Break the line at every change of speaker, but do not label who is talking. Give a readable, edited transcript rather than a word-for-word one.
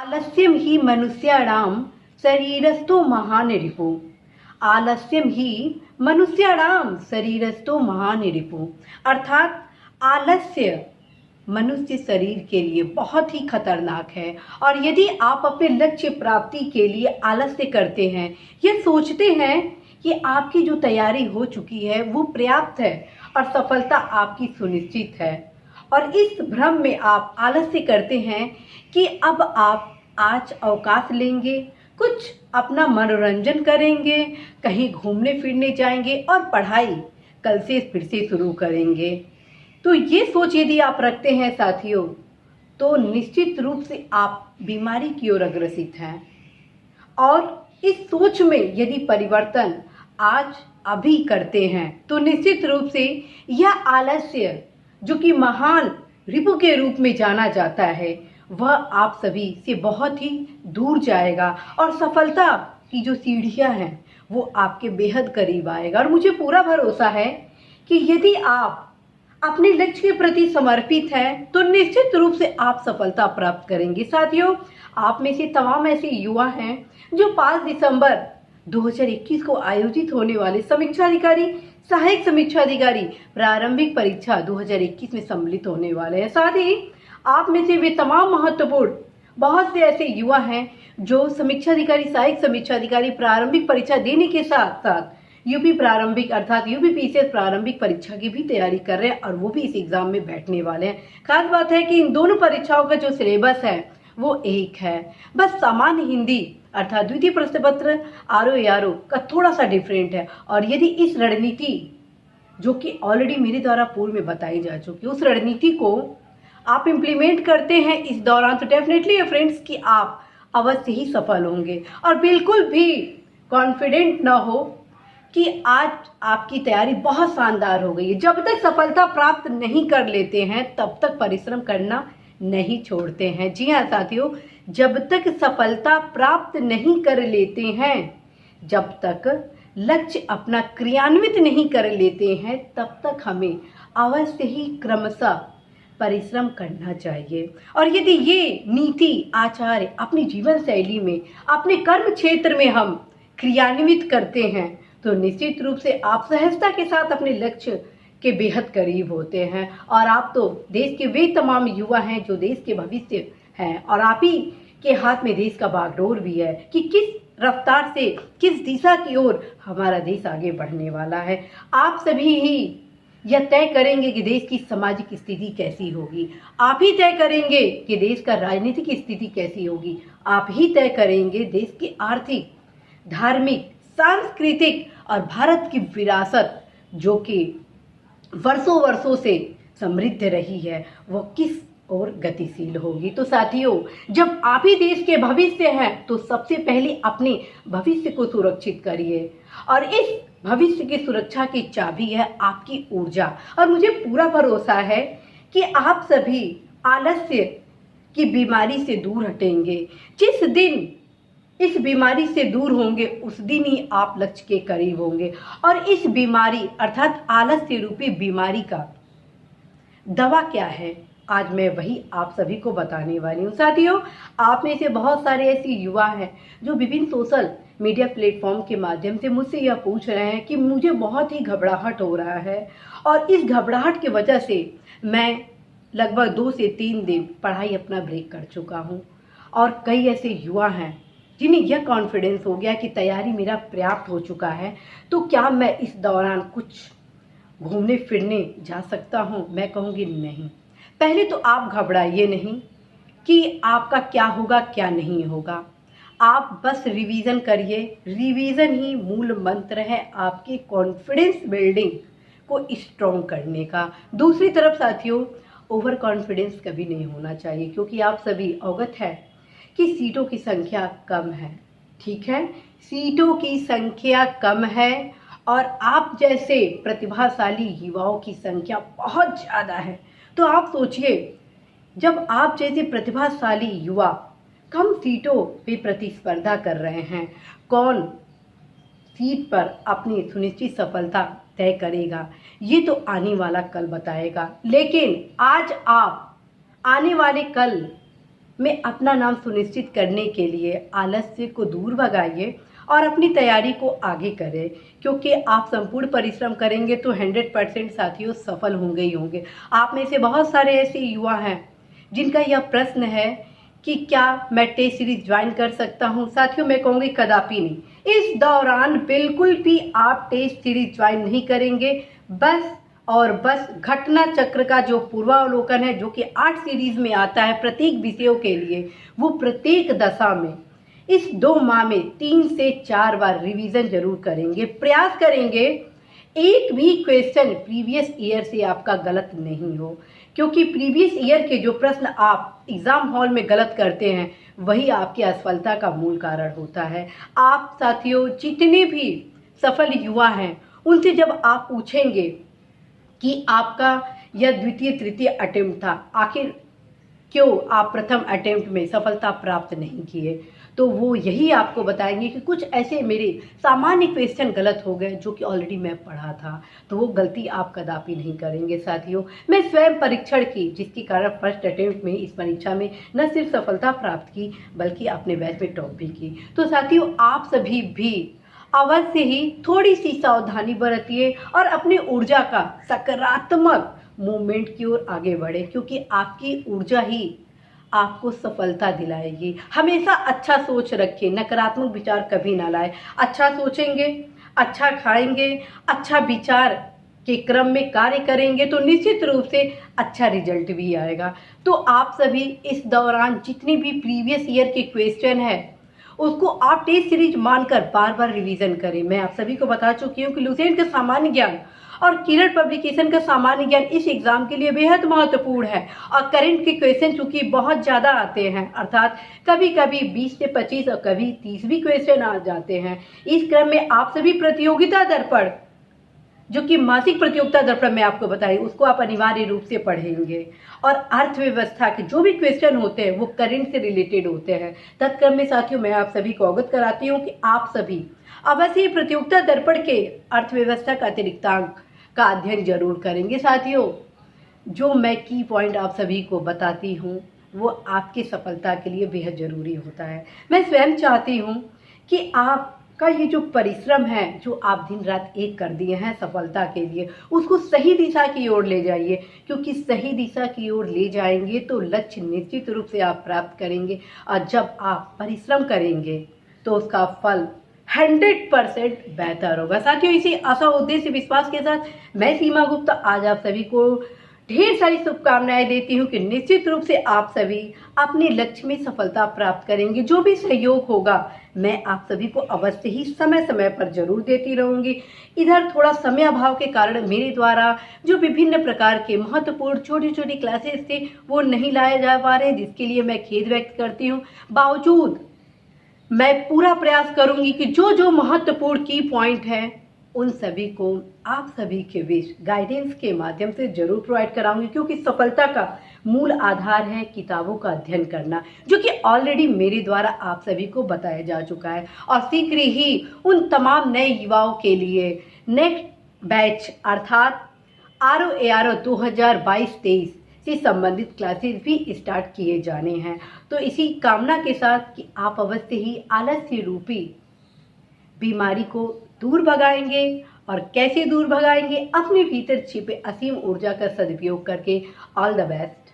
आलस्यम ही मनुष्याणाम शरीरस्थो महान रिपु। आलस्यम ही मनुष्याणाम शरीरस्थो महान रिपु। अर्थात आलस्य मनुष्य शरीर के लिए बहुत ही खतरनाक है। और यदि आप अपने लक्ष्य प्राप्ति के लिए आलस्य करते हैं, यह सोचते हैं कि आपकी जो तैयारी हो चुकी है वो पर्याप्त है और सफलता आपकी सुनिश्चित है, और इस भ्रम में आप आलस्य करते हैं कि अब आप आज अवकाश लेंगे, कुछ अपना मनोरंजन करेंगे, कहीं घूमने फिरने जाएंगे और पढ़ाई कल से फिर से शुरू करेंगे। तो ये सोच यदि आप रखते हैं साथियों, तो निश्चित रूप से आप बीमारी की ओर अग्रसित हैं। और इस सोच में यदि परिवर्तन आज अभी करते हैं तो निश्चित रूप से यह आलस्य, जो कि महान रिपु के रूप में जाना जाता है, वह आप सभी से बहुत ही दूर जाएगा और सफलता की जो सीढ़ियां हैं वो आपके बेहद करीब आएगा। और मुझे पूरा भरोसा है कि यदि आप अपने लक्ष्य के प्रति समर्पित हैं तो निश्चित रूप से आप सफलता प्राप्त करेंगे। साथियों, आप में से तमाम ऐसे युवा हैं जो 5 दिसंबर 2021 को आयोजित होने वाले समीक्षा अधिकारी, सहायक समीक्षा अधिकारी प्रारंभिक परीक्षा 2021 में सम्मिलित होने वाले हैं। साथ ही आप में से वे तमाम महत्वपूर्ण बहुत से ऐसे युवा हैं जो समीक्षा अधिकारी, सहायक समीक्षा अधिकारी प्रारंभिक परीक्षा देने के साथ साथ यूपी प्रारंभिक अर्थात यूपीपीसीएस प्रारंभिक परीक्षा की भी तैयारी कर रहे हैं और वो भी इस एग्जाम में बैठने वाले हैं। खास बात है कि इन दोनों परीक्षाओं का जो सिलेबस है वो एक है, बस सामान्य हिंदी अर्थात द्वितीय प्रश्न पत्र आरओ एआरओ का थोड़ा सा डिफरेंट है। और यदि इस रणनीति, जो कि ऑलरेडी मेरे द्वारा पूर्व में बताई जा चुकी है, उस रणनीति को आप इम्प्लीमेंट करते हैं इस दौरान, तो डेफिनेटली फ्रेंड्स कि आप अवश्य ही सफल होंगे। और बिल्कुल भी कॉन्फिडेंट ना हो कि आज आपकी तैयारी बहुत शानदार हो गई है। जब तक सफलता प्राप्त नहीं कर लेते हैं तब तक परिश्रम करना नहीं छोड़ते हैं। जी हाँ साथियों, जब तक सफलता प्राप्त नहीं कर लेते हैं, जब तक लक्ष्य अपना क्रियान्वित नहीं कर लेते हैं, तब तक हमें अवश्य ही क्रमशः परिश्रम करना चाहिए। और यदि ये नीति आचार्य अपनी जीवन शैली में, अपने कर्म क्षेत्र में हम क्रियान्वित करते हैं तो निश्चित रूप से आप सहजता के साथ अपने लक्ष्य के बेहद करीब होते हैं। और आप तो देश के वे तमाम युवा हैं जो देश के भविष्य हैं, और आप ही के हाथ में देश का बागडोर भी है कि किस रफ्तार से, किस दिशा की ओर हमारा देश आगे बढ़ने वाला है। आप सभी ही यह तय करेंगे कि देश की सामाजिक स्थिति कैसी होगी, आप ही तय करेंगे कि देश का राजनीतिक स्थिति कैसी होगी, आप ही तय करेंगे देश की आर्थिक, धार्मिक, सांस्कृतिक और भारत की विरासत जो कि वर्षों वर्षों से समृद्ध रही है वो किस ओर गतिशील होगी। तो साथियों, जब आप ही देश के भविष्य हैं तो सबसे पहले अपने भविष्य को सुरक्षित करिए, और इस भविष्य की सुरक्षा की चाबी है आपकी ऊर्जा। और मुझे पूरा भरोसा है कि आप सभी आलस्य की बीमारी से दूर हटेंगे। जिस दिन इस बीमारी से दूर होंगे उस दिन ही आप लक्ष्य के करीब होंगे। और इस बीमारी अर्थात आलस्य रूपी बीमारी का दवा क्या है, आज मैं वही आप सभी को बताने वाली हूँ। साथियों, आप में से बहुत सारे ऐसे युवा हैं जो विभिन्न सोशल मीडिया प्लेटफॉर्म के माध्यम से मुझसे यह पूछ रहे हैं कि मुझे बहुत ही घबराहट हो रहा है, और इस घबराहट की वजह से मैं लगभग 2 से 3 दिन पढ़ाई अपना ब्रेक कर चुका हूँ। और कई ऐसे युवा हैं जिन्हें यह कॉन्फिडेंस हो गया कि तैयारी मेरा पर्याप्त हो चुका है, तो क्या मैं इस दौरान कुछ घूमने फिरने जा सकता हूँ? मैं कहूँगी नहीं। पहले तो आप घबराइए नहीं कि आपका क्या होगा क्या नहीं होगा, आप बस रिवीजन करिए। रिवीजन ही मूल मंत्र है आपके कॉन्फिडेंस बिल्डिंग को स्ट्रॉन्ग करने का। दूसरी तरफ साथियों, ओवर कॉन्फिडेंस कभी नहीं होना चाहिए, क्योंकि आप सभी अवगत है कि सीटों की संख्या कम है। ठीक है, सीटों की संख्या कम है और आप जैसे प्रतिभाशाली युवाओं की संख्या बहुत ज़्यादा है। तो आप सोचिए, जब आप जैसे प्रतिभाशाली युवा कम सीटों पे प्रतिस्पर्धा कर रहे हैं, कौन सीट पर अपनी सुनिश्चित सफलता तय करेगा, ये तो आने वाला कल बताएगा। लेकिन आज आप आने वाले कल में अपना नाम सुनिश्चित करने के लिए आलस्य को दूर भगाइए और अपनी तैयारी को आगे करें, क्योंकि आप संपूर्ण परिश्रम करेंगे तो 100% साथियों सफल होंगे ही होंगे। आप में से बहुत सारे ऐसे युवा हैं जिनका यह प्रश्न है कि क्या मैं टेस्ट सीरीज ज्वाइन कर सकता हूं। साथियों, मैं कहूँगी कदापि नहीं। इस दौरान बिल्कुल भी आप टेस्ट सीरीज ज्वाइन नहीं करेंगे। बस और बस घटना चक्र का जो पूर्वावलोकन है, जो कि 8 सीरीज में आता है प्रत्येक विषयों के लिए, वो प्रत्येक दशा में इस 2 माह में 3 से 4 बार रिवीजन जरूर करेंगे। प्रयास करेंगे एक भी क्वेश्चन प्रीवियस ईयर से आपका गलत नहीं हो, क्योंकि प्रीवियस ईयर के जो प्रश्न आप एग्जाम हॉल में गलत करते हैं वही आपकी असफलता का मूल कारण होता है। आप साथियों जितने भी सफल युवा हैं उनसे जब आप पूछेंगे कि आपका यह द्वितीय तृतीय अटेम्प्ट था, आखिर क्यों आप प्रथम अटेम्प्ट में सफलता प्राप्त नहीं किए, तो वो यही आपको बताएंगे कि कुछ ऐसे मेरे सामान्य क्वेश्चन गलत हो गए जो कि ऑलरेडी मैं पढ़ा था। तो वो गलती आप कदापि नहीं करेंगे। साथियों, मैं स्वयं परीक्षण की, जिसके कारण फर्स्ट अटेम्प्ट में इस परीक्षा में न सिर्फ सफलता प्राप्त की बल्कि अपने बैच में टॉप भी की। तो साथियों, आप सभी भी अवश्य ही थोड़ी सी सावधानी बरतिए और अपनी ऊर्जा का सकारात्मक मूवमेंट की ओर आगे बढ़े, क्योंकि आपकी ऊर्जा ही आपको सफलता दिलाएगी। हमेशा अच्छा सोच रखिए, नकारात्मक विचार कभी ना लाए। अच्छा सोचेंगे, अच्छा खाएंगे, अच्छा विचार के क्रम में कार्य करेंगे तो निश्चित रूप से अच्छा रिजल्ट भी आएगा। तो आप सभी इस दौरान जितनी भी प्रीवियस ईयर के क्वेश्चन है उसको आप टेस्ट सीरीज मानकर बार बार रिवीजन करें। मैं आप सभी को बता चुकी हूँ कि लुसेंट का सामान्य ज्ञान और किरण पब्लिकेशन का सामान्य ज्ञान इस एग्जाम के लिए बेहद महत्वपूर्ण है। और करंट के क्वेश्चन चूंकि बहुत ज़्यादा आते हैं, अर्थात कभी कभी 20 से 25 और कभी 30 भी क्वेश्चन आ जाते हैं। इस क्रम में आप सभी प्रतियोगिता दर्पण, जो कि मासिक प्रतियोगिता दर्पण में आपको बताई, उसको आप अनिवार्य रूप से पढ़ेंगे। और अर्थव्यवस्था के जो भी क्वेश्चन होते हैं वो करंट से रिलेटेड होते हैं। तत्क्रम में साथियों मैं आप सभी को अवगत कराती हूँ कि आप सभी अवश्य प्रतियोगिता दर्पण के अर्थव्यवस्था का अतिरिक्तांक का अध्ययन जरूर करेंगे। साथियों, जो मैं की पॉइंट आप सभी को बताती हूँ वो आपकी सफलता के लिए बेहद जरूरी होता है। मैं स्वयं चाहती हूँ कि आपका ये जो परिश्रम है, जो आप दिन रात एक कर दिए हैं सफलता के लिए, उसको सही दिशा की ओर ले जाइए, क्योंकि सही दिशा की ओर ले जाएंगे तो लक्ष्य निश्चित रूप से आप प्राप्त करेंगे। और जब आप परिश्रम करेंगे तो उसका फल 100% बेहतर होगा। साथियों, इसी आशा उद्देश्य विश्वास के साथ मैं सीमा गुप्ता आज आप सभी को ढेर सारी शुभकामनाएं देती हूँ कि निश्चित रूप से आप सभी अपने लक्ष्य में सफलता प्राप्त करेंगे। जो भी सहयोग होगा मैं आप सभी को अवश्य ही समय समय पर जरूर देती रहूंगी। इधर थोड़ा समय अभाव के कारण मेरे द्वारा जो विभिन्न प्रकार के महत्वपूर्ण छोटी छोटी क्लासेस थे वो नहीं लाए जा पा रहे, जिसके लिए मैं खेद व्यक्त करती हूँ। बावजूद मैं पूरा प्रयास करूंगी कि जो जो महत्वपूर्ण की पॉइंट है उन सभी को आप सभी के बीच गाइडेंस के माध्यम से जरूर प्रोवाइड कराऊंगी, क्योंकि सफलता का मूल आधार है किताबों का अध्ययन करना, जो कि ऑलरेडी मेरे द्वारा आप सभी को बताया जा चुका है। और शीघ्र ही उन तमाम नए युवाओं के लिए नेक्स्ट बैच अर्थात ROARO 2022-23 से संबंधित क्लासेस भी स्टार्ट किए जाने हैं। तो इसी कामना के साथ कि आप अवश्य ही आलस्य रूपी बीमारी को दूर भगाएंगे। और कैसे दूर भगाएंगे? अपने भीतर छिपे असीम ऊर्जा का सदुपयोग करके। All the best.